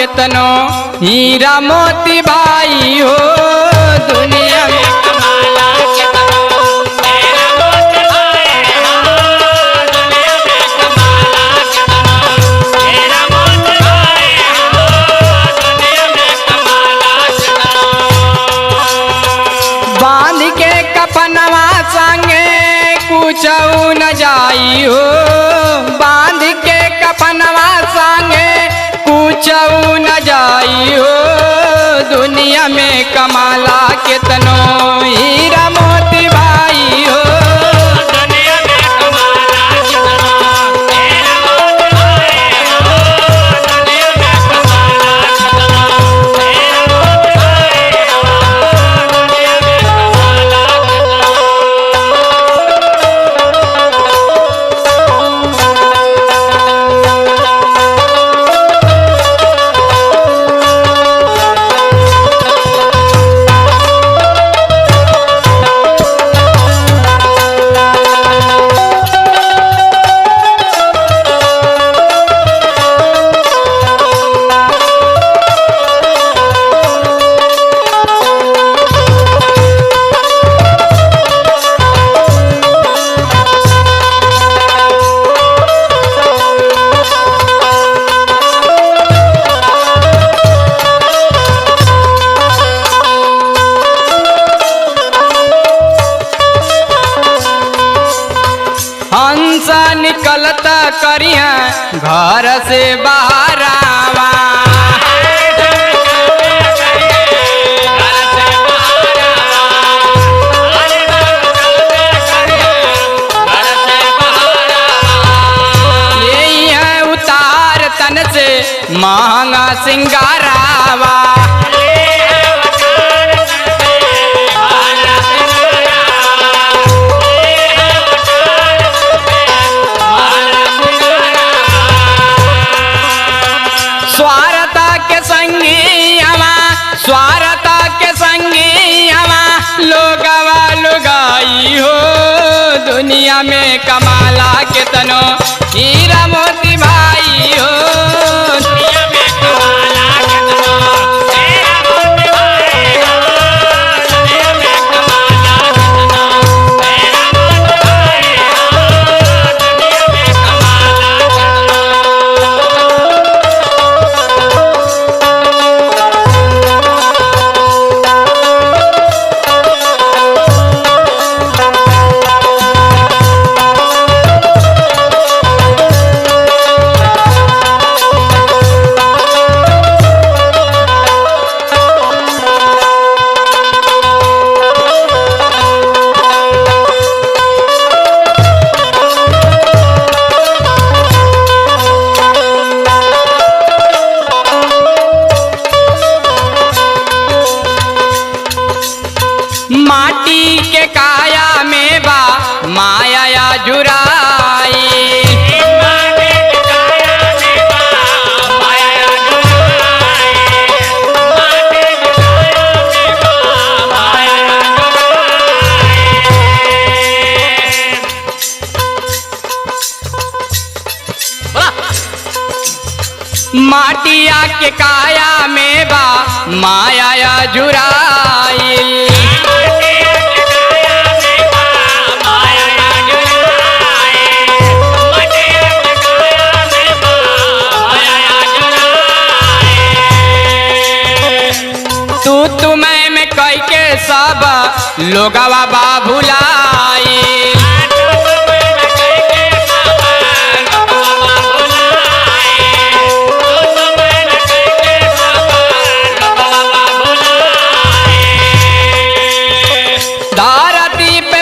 कितनो हीरा मोती भाई हो दुनिया में कमाला कितनो हीरा मोती भाई हो दुनिया में कमाला कितनो हीरा मोती भाई हो दुनिया में कमाला कितनो। बांध के कफनवा संगे कुछऊ न जाई हो बांध के कफनवा संगे कुछऊ न जाई हो दुनिया में कमाला कितनो हीरा मोती भाई हो दुनिया में कमाला कितनो हीरा मोती भाई हो दुनिया में कमाला कितनो हीरा मोती भाई हो दुनिया में कमाला कितनो। हंस निकलत करिया घर से बाहर आवा ले उतार तन से महंगा सिंगारावा स्वारता के संगी हवा लोगवा लुगाई हो दुनिया में कमाला कितनो हीरा मोती भाई हो दुनिया में कमाला कितनो हीरा मोती भाई हो दुनिया में कमाला कितनो हीरा मोती भाई हो दुनिया में कमाला कितनो। माटी के काया में बा माया जुराई माटी के काया में बा माया जुराई माटी के काया में बा माया जुराई माटिया के काया में बा माया जुराई तू मैं कई के सब लोगवा बा भुलाई धरती पे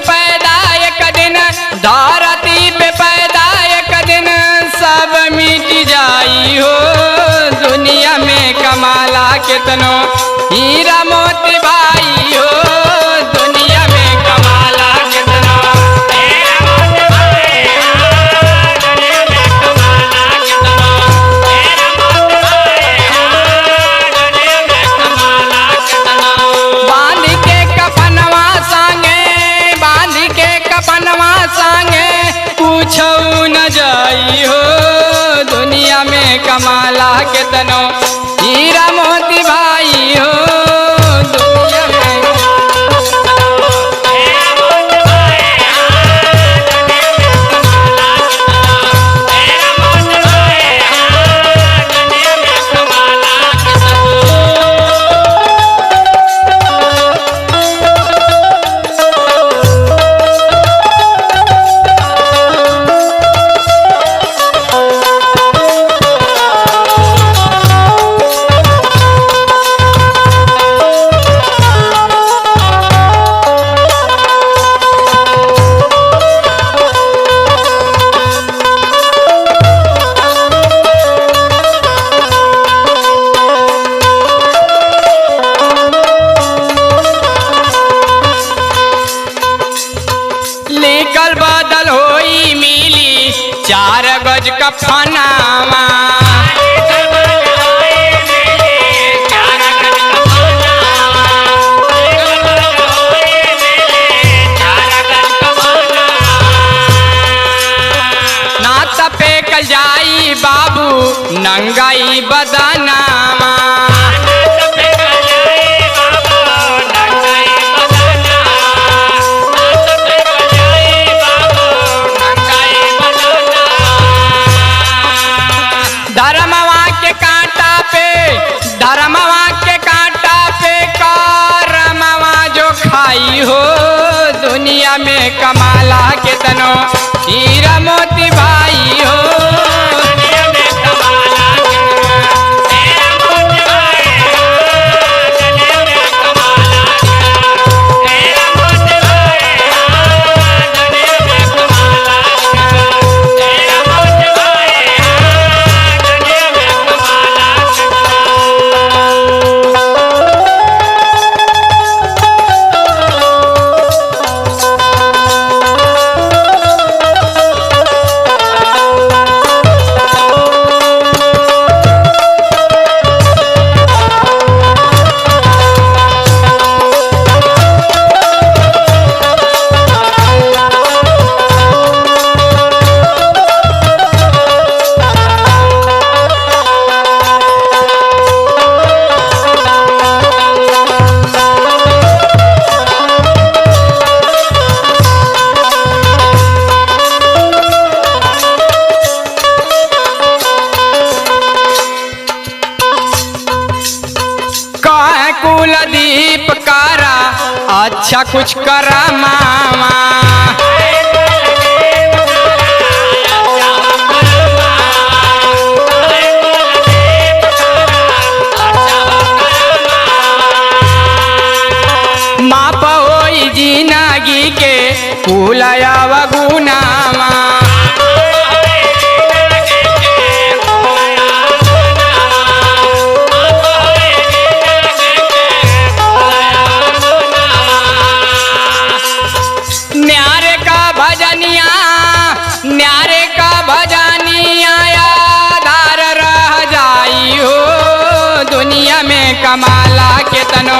पैदा एक दिन सब मिट जाई हो दुनिया में कमाला कितनो हीरा मोती भाई हो दुनिया में कमाला कितनो हीरा मोती भाई हो दुनिया में कमाला कितनो हीरा मोती भाई हो दुनिया में कमाला कितनो। बांध के कफनवा संगे पूछऊ न जाई हो दुनिया में कमाला कितनो। 4 गज का फनावा। ना तपे कल जाई बाबू नंगाई बदनामा। धर्मवा के कांटा पे करमवा जो खाई हो दुनिया में कमाला के तनो हीरा मोती भाई हो। कुलदीप कारा अच्छा कुछ करा मामा। माप होई जिंदगी के फूलया वगुनामा। न्यारे का भजनिया आधार रह जाई हो दुनिया में कमाला के तनो